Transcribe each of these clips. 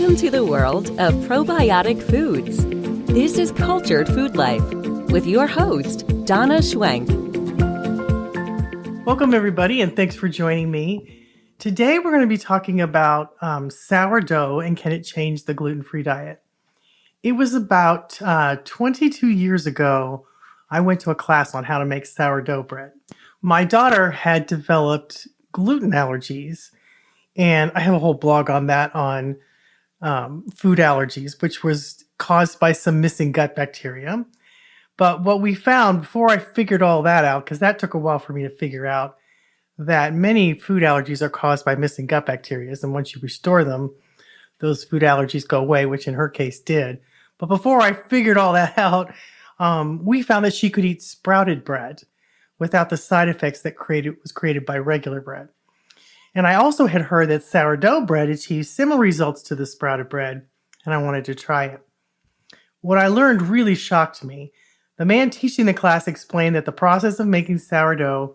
Welcome to the world of probiotic foods. This is Cultured Food Life with your host, Donna Schwenk. Welcome, everybody, and thanks for joining me. Today, we're going to be talking about sourdough and can it change the gluten-free diet. It was about 22 years ago, I went to a class on how to make sourdough bread. My daughter had developed gluten allergies, and I have a whole blog on that on food allergies, which was caused by some missing gut bacteria. But what we found before I figured all that out, because that took a while for me to figure out, that many food allergies are caused by missing gut bacteria. And once you restore them, those food allergies go away, which in her case did. But before I figured all that out, we found that she could eat sprouted bread without the side effects that was created by regular bread. And I also had heard that sourdough bread achieved similar results to the sprouted bread, and I wanted to try it. What I learned really shocked me. The man teaching the class explained that the process of making sourdough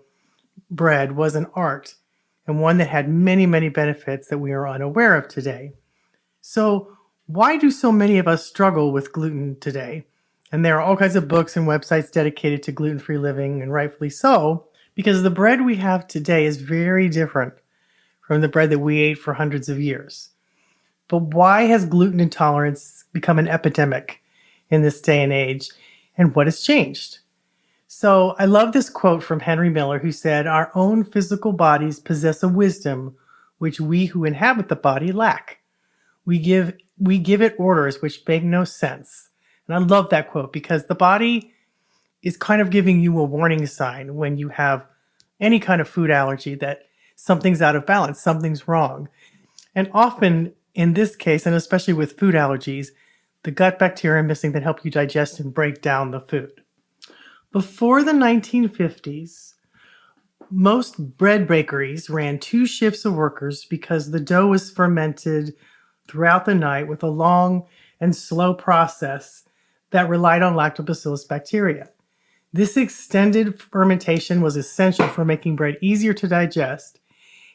bread was an art, and one that had many, many benefits that we are unaware of today. So why do so many of us struggle with gluten today? And there are all kinds of books and websites dedicated to gluten-free living, and rightfully so, because the bread we have today is very different from the bread that we ate for hundreds of years. But why has gluten intolerance become an epidemic in this day and age, and what has changed? So I love this quote from Henry Miller, who said, "Our own physical bodies possess a wisdom which we who inhabit the body lack. We give it orders which make no sense." And I love that quote because the body is kind of giving you a warning sign when you have any kind of food allergy that something's out of balance, something's wrong. And often in this case, and especially with food allergies, the gut bacteria are missing that help you digest and break down the food. Before the 1950s, most bread bakeries ran 2 shifts of workers because the dough was fermented throughout the night with a long and slow process that relied on lactobacillus bacteria. This extended fermentation was essential for making bread easier to digest.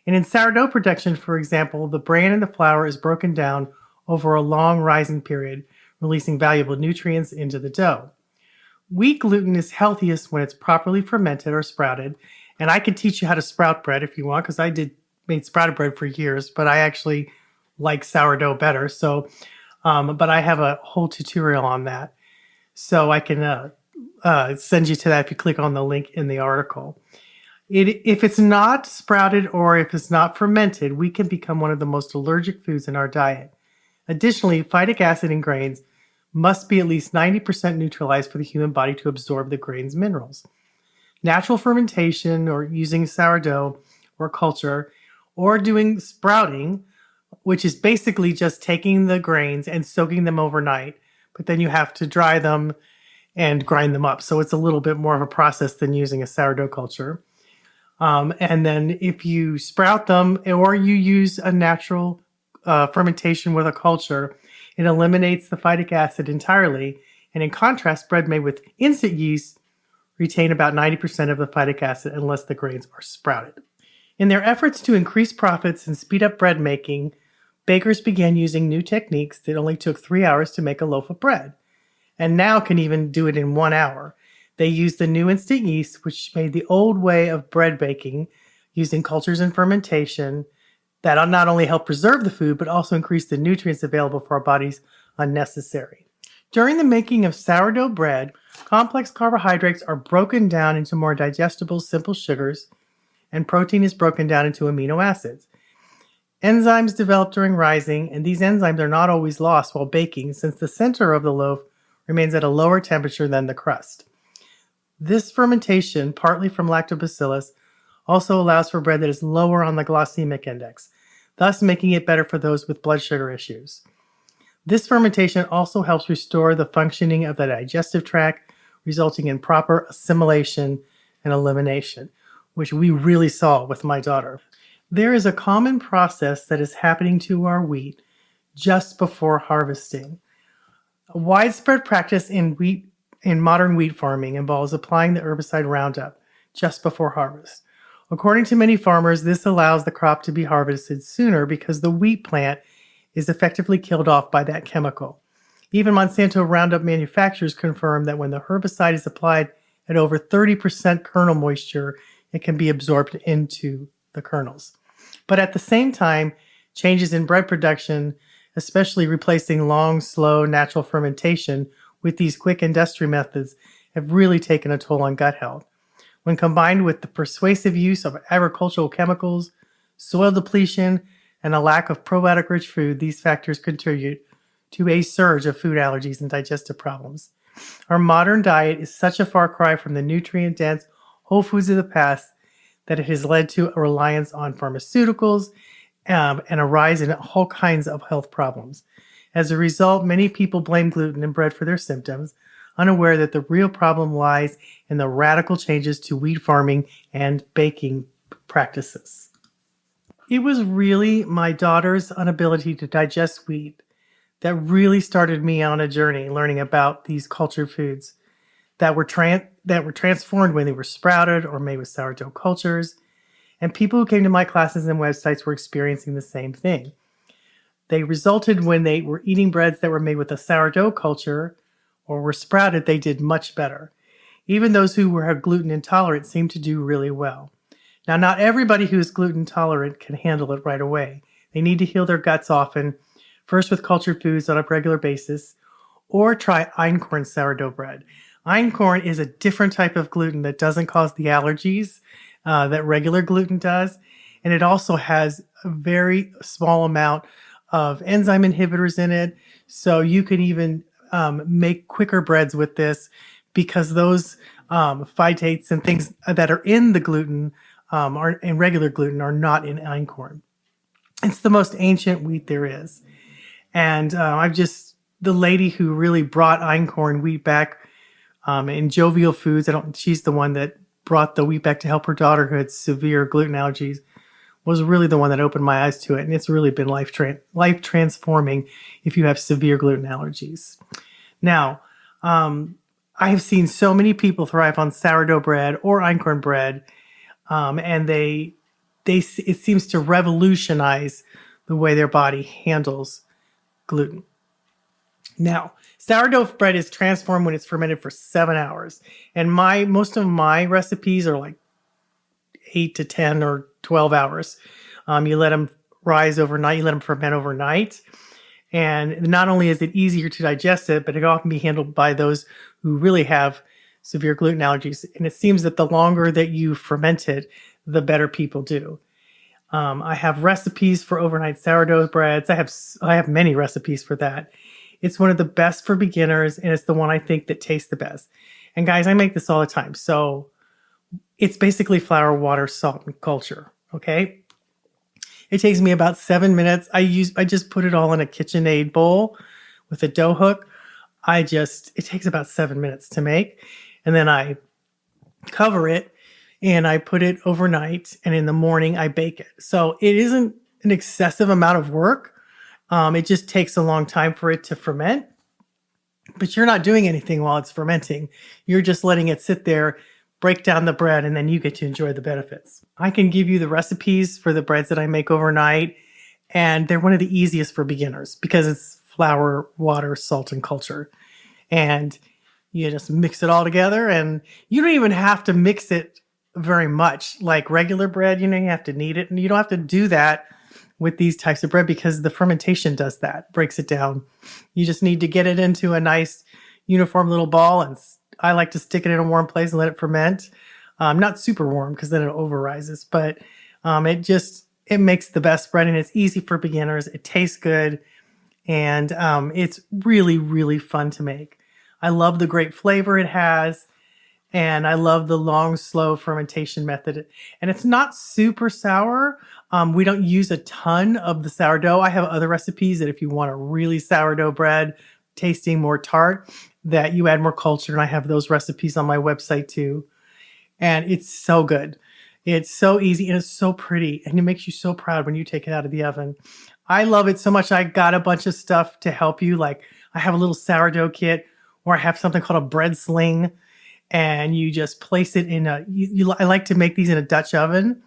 And in sourdough production, for example, the bran in the flour is broken down over a long rising period, releasing valuable nutrients into the dough. Wheat gluten is healthiest when it's properly fermented or sprouted. And I can teach you how to sprout bread if you want, because I made sprouted bread for years, but I actually like sourdough better. So, but I have a whole tutorial on that. So I can send you to that if you click on the link in the article. If it's not sprouted or if it's not fermented, we can become one of the most allergic foods in our diet. Additionally, phytic acid in grains must be at least 90% neutralized for the human body to absorb the grain's minerals. Natural fermentation or using sourdough or culture or doing sprouting, which is basically just taking the grains and soaking them overnight, but then you have to dry them and grind them up. So it's a little bit more of a process than using a sourdough culture. And then if you sprout them or you use a natural fermentation with a culture, it eliminates the phytic acid entirely. And in contrast, bread made with instant yeast retain about 90% of the phytic acid unless the grains are sprouted. In their efforts to increase profits and speed up bread making, bakers began using new techniques that only took 3 hours to make a loaf of bread, and now can even do it in 1 hour. They used the new instant yeast, which made the old way of bread baking using cultures and fermentation that not only help preserve the food, but also increase the nutrients available for our bodies unnecessary. During the making of sourdough bread, complex carbohydrates are broken down into more digestible, simple sugars, and protein is broken down into amino acids. Enzymes develop during rising, and these enzymes are not always lost while baking since the center of the loaf remains at a lower temperature than the crust. This fermentation, partly from lactobacillus, also allows for bread that is lower on the glycemic index, thus making it better for those with blood sugar issues. This fermentation also helps restore the functioning of the digestive tract, resulting in proper assimilation and elimination, which we really saw with my daughter. There is a common process that is happening to our wheat just before harvesting. A widespread practice in modern wheat farming involves applying the herbicide Roundup just before harvest. According to many farmers, this allows the crop to be harvested sooner because the wheat plant is effectively killed off by that chemical. Even Monsanto Roundup manufacturers confirm that when the herbicide is applied at over 30% kernel moisture, it can be absorbed into the kernels. But at the same time, changes in bread production, especially replacing long, slow, natural fermentation with these quick industry methods, have really taken a toll on gut health. When combined with the persuasive use of agricultural chemicals, soil depletion, and a lack of probiotic-rich food, these factors contribute to a surge of food allergies and digestive problems. Our modern diet is such a far cry from the nutrient-dense whole foods of the past that it has led to a reliance on pharmaceuticals and a rise in all kinds of health problems. As a result, many people blame gluten in bread for their symptoms, unaware that the real problem lies in the radical changes to wheat farming and baking practices. It was really my daughter's inability to digest wheat that really started me on a journey learning about these cultured foods that were transformed when they were sprouted or made with sourdough cultures. And people who came to my classes and websites were experiencing the same thing. They resulted when they were eating breads that were made with a sourdough culture or were sprouted, they did much better. Even those who were gluten intolerant seemed to do really well. Now, not everybody who is gluten intolerant can handle it right away. They need to heal their guts often, first with cultured foods on a regular basis, or try Einkorn sourdough bread. Einkorn is a different type of gluten that doesn't cause the allergies that regular gluten does, and it also has a very small amount of enzyme inhibitors in it, so you can even make quicker breads with this because those phytates and things that are in the gluten are in regular gluten are not in Einkorn. It's the most ancient wheat there is. And the lady who really brought Einkorn wheat back in Jovial Foods, she's the one that brought the wheat back to help her daughter who had severe gluten allergies, was really the one that opened my eyes to it. And it's really been life transforming if you have severe gluten allergies. Now, I have seen so many people thrive on sourdough bread or Einkorn bread, and it seems to revolutionize the way their body handles gluten. Now, sourdough bread is transformed when it's fermented for 7 hours, and most of my recipes are like 8 to 10 or 12 hours. You let them rise overnight, you let them ferment overnight. And not only is it easier to digest it, but it can often be handled by those who really have severe gluten allergies. And it seems that the longer that you ferment it, the better people do. I have recipes for overnight sourdough breads. I have many recipes for that. It's one of the best for beginners, and it's the one I think that tastes the best. And guys, I make this all the time. So it's basically flour, water, salt, and culture. Okay. It takes me about 7 minutes. I just put it all in a KitchenAid bowl with a dough hook. It takes about 7 minutes to make. And then I cover it and I put it overnight. And in the morning I bake it. So it isn't an excessive amount of work. It just takes a long time for it to ferment. But you're not doing anything while it's fermenting. You're just letting it sit there, break down the bread, and then you get to enjoy the benefits. I can give you the recipes for the breads that I make overnight, and they're one of the easiest for beginners because it's flour, water, salt, and culture. And you just mix it all together, and you don't even have to mix it very much. Like regular bread, you have to knead it, and you don't have to do that with these types of bread because the fermentation does that, breaks it down. You just need to get it into a nice uniform little ball, and I like to stick it in a warm place and let it ferment. Not super warm because then it over-rises, but it makes the best bread, and it's easy for beginners. It tastes good, and it's really, really fun to make. I love the great flavor it has, and I love the long, slow fermentation method. And it's not super sour. We don't use a ton of the sourdough. I have other recipes that if you want a really sourdough bread, tasting more tart, that you add more culture, and I have those recipes on my website too. And it's so good. It's so easy, and it's so pretty, and it makes you so proud when you take it out of the oven. I love it so much. I got a bunch of stuff to help you. Like I have a little sourdough kit, or I have something called a bread sling, and you just place it in I like to make these in a Dutch oven.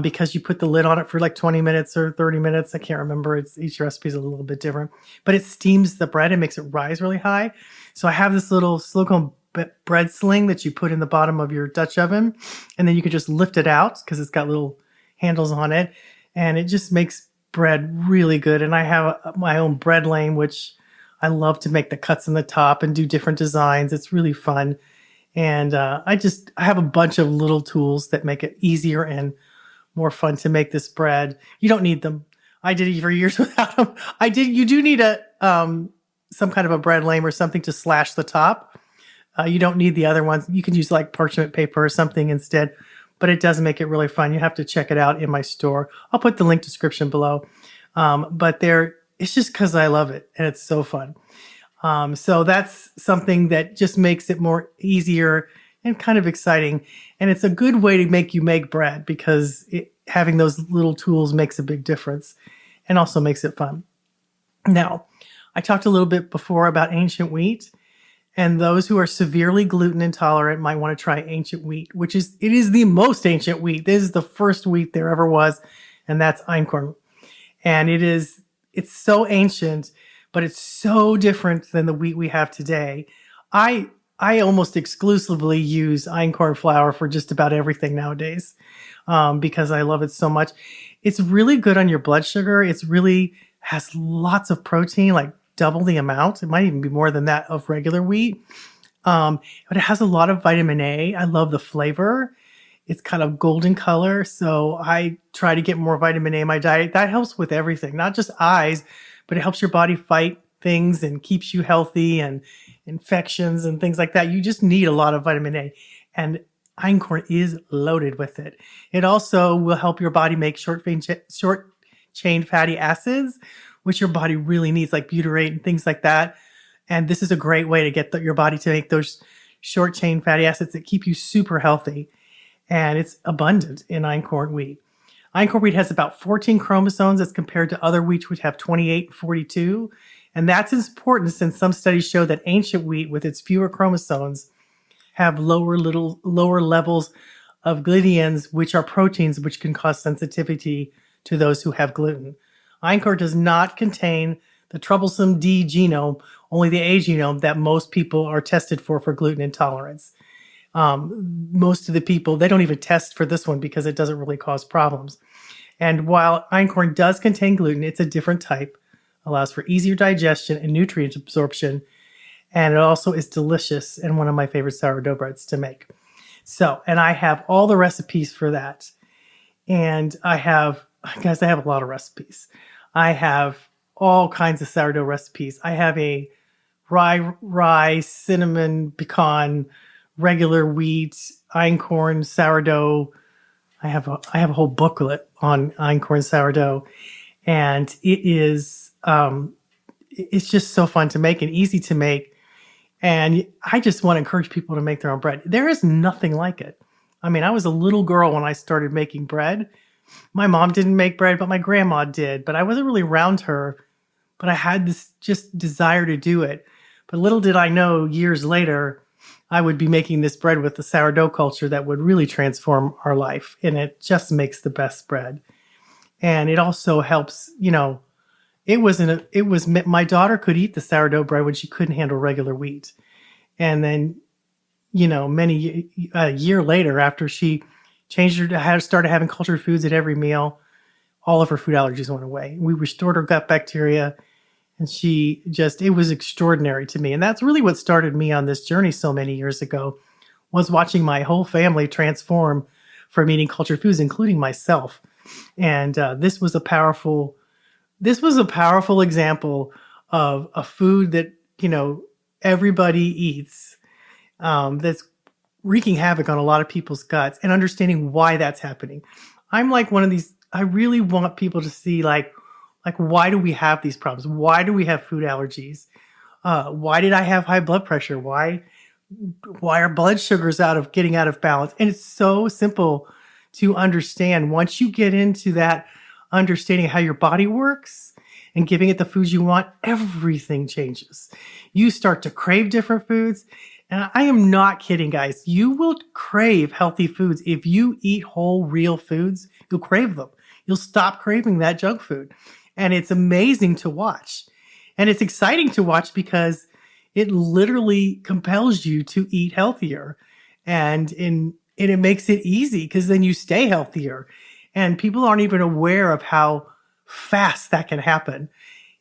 because you put the lid on it for like 20 minutes or 30 minutes. I can't remember. Each recipe is a little bit different, but it steams the bread and makes it rise really high. So I have this little silicone bread sling that you put in the bottom of your Dutch oven, and then you can just lift it out because it's got little handles on it, and it just makes bread really good. And I have my own bread lane, which I love to make the cuts in the top and do different designs. It's really fun. And I have a bunch of little tools that make it easier and more fun to make this bread. You don't need them. I did it for years without them. You do need some kind of a bread lame or something to slash the top. You don't need the other ones. You can use like parchment paper or something instead, but it does make it really fun. You have to check it out in my store. I'll put the link description below. It's just because I love it and it's so fun. So that's something that just makes it more easier and kind of exciting. And it's a good way to make bread because having those little tools makes a big difference and also makes it fun. Now, I talked a little bit before about ancient wheat, and those who are severely gluten intolerant might want to try ancient wheat, it is the most ancient wheat. This is the first wheat there ever was, and that's Einkorn. And it's so ancient, but it's so different than the wheat we have today. I almost exclusively use Einkorn flour for just about everything nowadays because I love it so much. It's really good on your blood sugar. It's really has lots of protein, like double the amount. It might even be more than that of regular wheat. But it has a lot of vitamin A. I love the flavor. It's kind of golden color. So I try to get more vitamin A in my diet. That helps with everything, not just eyes, but it helps your body fight things and keeps you healthy and infections and things like that. You just need a lot of vitamin A. And Einkorn is loaded with it. It also will help your body make short chain fatty acids, which your body really needs, like butyrate and things like that. And this is a great way to get your body to make those short chain fatty acids that keep you super healthy. And it's abundant in Einkorn wheat. Einkorn wheat has about 14 chromosomes as compared to other wheat which have 28 and 42. And that's important since some studies show that ancient wheat with its fewer chromosomes have lower levels of gliadins, which are proteins which can cause sensitivity to those who have gluten. Einkorn does not contain the troublesome D genome, only the A genome that most people are tested for gluten intolerance. Most of the people, they don't even test for this one because it doesn't really cause problems. And while Einkorn does contain gluten, it's a different type, allows for easier digestion and nutrient absorption, and it also is delicious and one of my favorite sourdough breads to make. So, and I have all the recipes for that. And I have a lot of recipes. I have all kinds of sourdough recipes. I have a rye, cinnamon, pecan, regular wheat, Einkorn sourdough. I have a whole booklet on Einkorn sourdough, and it's just so fun to make and easy to make. And I just want to encourage people to make their own bread. There is nothing like it. I mean, I was a little girl when I started making bread. My mom didn't make bread, but my grandma did. But I wasn't really around her. But I had this just desire to do it. But little did I know, years later, I would be making this bread with the sourdough culture that would really transform our life. And it just makes the best bread. And it also helps, my daughter could eat the sourdough bread when she couldn't handle regular wheat. And then, a year later, after she started having cultured foods at every meal, all of her food allergies went away. We restored her gut bacteria, and it was extraordinary to me. And that's really what started me on this journey so many years ago, was watching my whole family transform from eating cultured foods, including myself. And this was a powerful example of a food that, everybody eats, that's wreaking havoc on a lot of people's guts, and understanding why that's happening. I'm like one of these, I really want people to see like why do we have these problems? Why do we have food allergies? Why did I have high blood pressure? Why are blood sugars getting out of balance? And it's so simple to understand. Once you get into that understanding how your body works and giving it the foods you want, everything changes. You start to crave different foods. And I am not kidding, guys. You will crave healthy foods. If you eat whole, real foods, you'll crave them. You'll stop craving that junk food. And it's amazing to watch. And it's exciting to watch because it literally compels you to eat healthier. And it makes it easy because then you stay healthier. And people aren't even aware of how fast that can happen.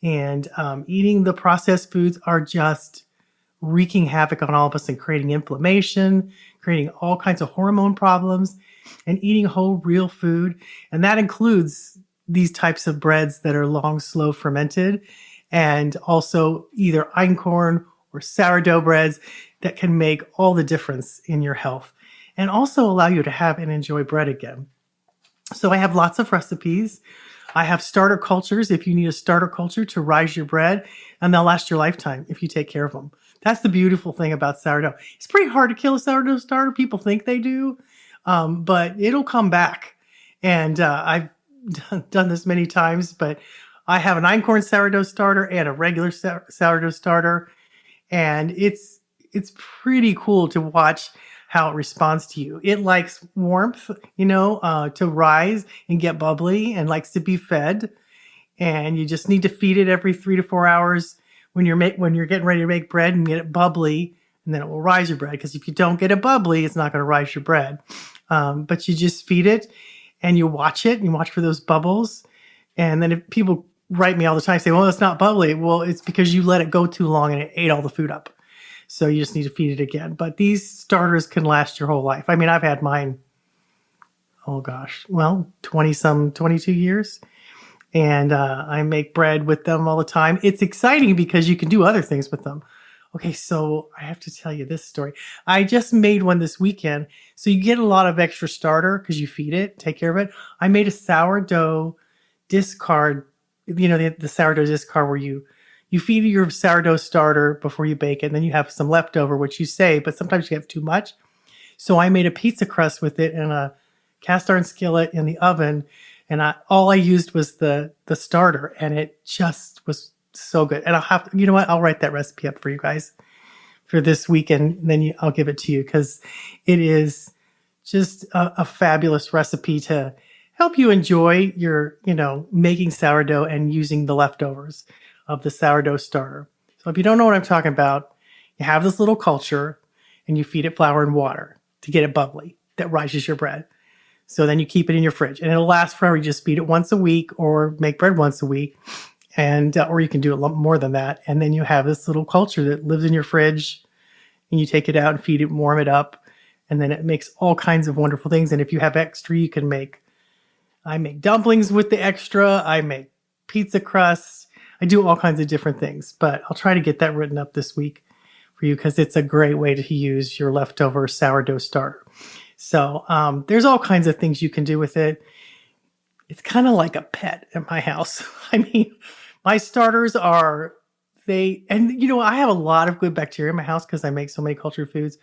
And eating the processed foods are just wreaking havoc on all of us and creating inflammation, creating all kinds of hormone problems, and eating whole real food. And that includes these types of breads that are long, slow fermented, and also either einkorn or sourdough breads that can make all the difference in your health and also allow you to have and enjoy bread again. So I have lots of recipes. I have starter cultures if you need a starter culture to rise your bread, and they'll last your lifetime if you take care of them. That's the beautiful thing about sourdough. It's pretty hard to kill a sourdough starter. People think they do, but it'll come back. And I've done this many times, but I have an einkorn sourdough starter and a regular sourdough starter, and it's pretty cool to watch how it responds to you. It likes warmth, to rise and get bubbly and likes to be fed. And you just need to feed it every 3 to 4 hours when you're getting ready to make bread and get it bubbly, and then it will rise your bread. Because if you don't get it bubbly, it's not going to rise your bread. But you just feed it and you watch it and you watch for those bubbles. And then if people write me all the time, say, well, it's not bubbly. Well, it's because you let it go too long and it ate all the food up. So you just need to feed it again. But these starters can last your whole life. I mean, I've had mine, 22 years. And I make bread with them all the time. It's exciting because you can do other things with them. Okay, so I have to tell you this story. I just made one this weekend. So you get a lot of extra starter because you feed it, take care of it. I made a sourdough discard, the sourdough discard where you feed your sourdough starter before you bake it, and then you have some leftover, which you save, but sometimes you have too much. So I made a pizza crust with it in a cast iron skillet in the oven, and all I used was the starter, and it just was so good. And I'll write that recipe up for you guys for this weekend, and then I'll give it to you because it is just a fabulous recipe to help you enjoy your, making sourdough and using the leftovers of the sourdough starter. So if you don't know what I'm talking about, you have this little culture and you feed it flour and water to get it bubbly that rises your bread. So then you keep it in your fridge and it'll last forever. You just feed it once a week or make bread once a week, and or you can do a lot more than that. And then you have this little culture that lives in your fridge, and you take it out and feed it, warm it up, and then it makes all kinds of wonderful things. And if you have extra, you can I make dumplings with the extra. I make pizza crusts. I do all kinds of different things, but I'll try to get that written up this week for you because it's a great way to use your leftover sourdough starter. So there's all kinds of things you can do with it. It's kind of like a pet at my house. I mean, my starters I have a lot of good bacteria in my house because I make so many cultured foods,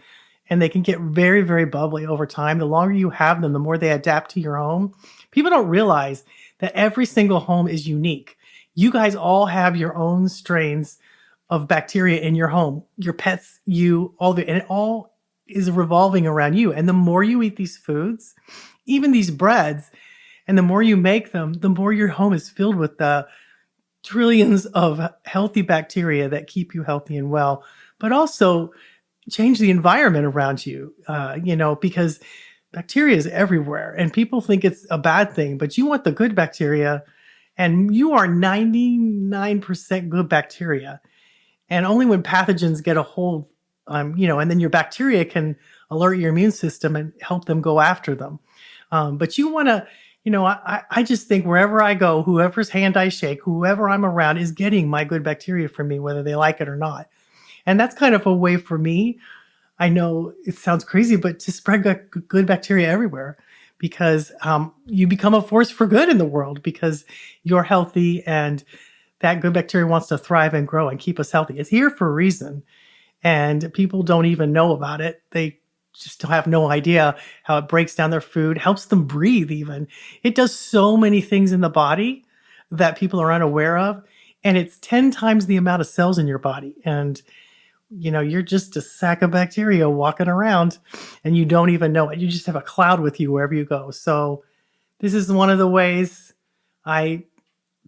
and they can get very, very bubbly over time. The longer you have them, the more they adapt to your home. People don't realize that every single home is unique. You guys all have your own strains of bacteria in your home, your pets, and it all is revolving around you. And the more you eat these foods, even these breads, and the more you make them, the more your home is filled with the trillions of healthy bacteria that keep you healthy and well, but also change the environment around you, because bacteria is everywhere and people think it's a bad thing, but you want the good bacteria, and you are 99% good bacteria. And only when pathogens get a hold, and then your bacteria can alert your immune system and help them go after them. But you want to, I just think wherever I go, whoever's hand I shake, whoever I'm around is getting my good bacteria from me, whether they like it or not. And that's kind of a way for me. I know it sounds crazy, but to spread good bacteria everywhere, because you become a force for good in the world because you're healthy, and that good bacteria wants to thrive and grow and keep us healthy. It's here for a reason, and people don't even know about it. They just have no idea how it breaks down their food, helps them breathe even. It does so many things in the body that people are unaware of, and it's 10 times the amount of cells in your body. And you're just a sack of bacteria walking around and you don't even know it. You just have a cloud with you wherever you go. So this is one of the ways I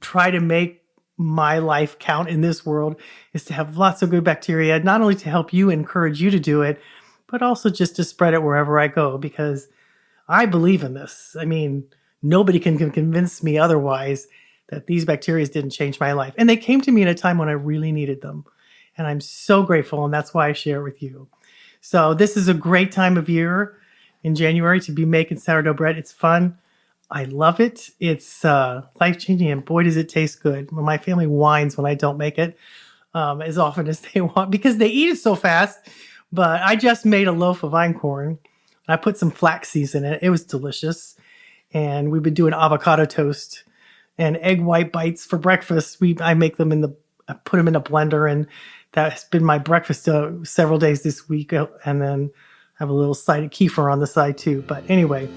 try to make my life count in this world, is to have lots of good bacteria, not only to help you, encourage you to do it, but also just to spread it wherever I go, because I believe in this. I mean, nobody can convince me otherwise that these bacteria didn't change my life. And they came to me at a time when I really needed them. And I'm so grateful. And that's why I share it with you. So this is a great time of year in January to be making sourdough bread. It's fun. I love it. It's life-changing. And boy, does it taste good. My family whines when I don't make it as often as they want because they eat it so fast. But I just made a loaf of Einkorn. I put some flax seeds in it. It was delicious. And we've been doing avocado toast and egg white bites for breakfast. I put them in a blender, and that's been my breakfast several days this week. And then I have a little side of kefir on the side too. But anyway,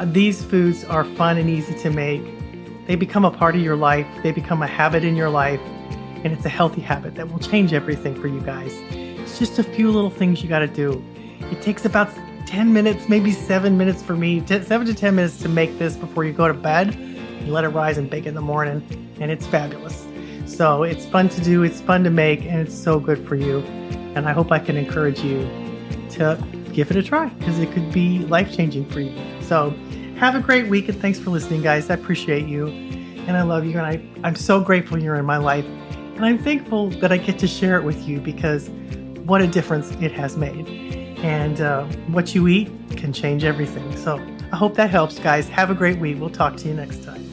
these foods are fun and easy to make. They become a part of your life. They become a habit in your life. And it's a healthy habit that will change everything for you guys. It's just a few little things you got to do. It takes about 10 minutes, maybe 7 minutes for me, 7 to 10 minutes to make this before you go to bed. You let it rise and bake in the morning, and it's fabulous. So it's fun to do, it's fun to make, and it's so good for you. And I hope I can encourage you to give it a try, because it could be life-changing for you. So have a great week, and thanks for listening, guys. I appreciate you, and I love you, and I'm so grateful you're in my life. And I'm thankful that I get to share it with you, because what a difference it has made. And what you eat can change everything. So I hope that helps, guys. Have a great week. We'll talk to you next time.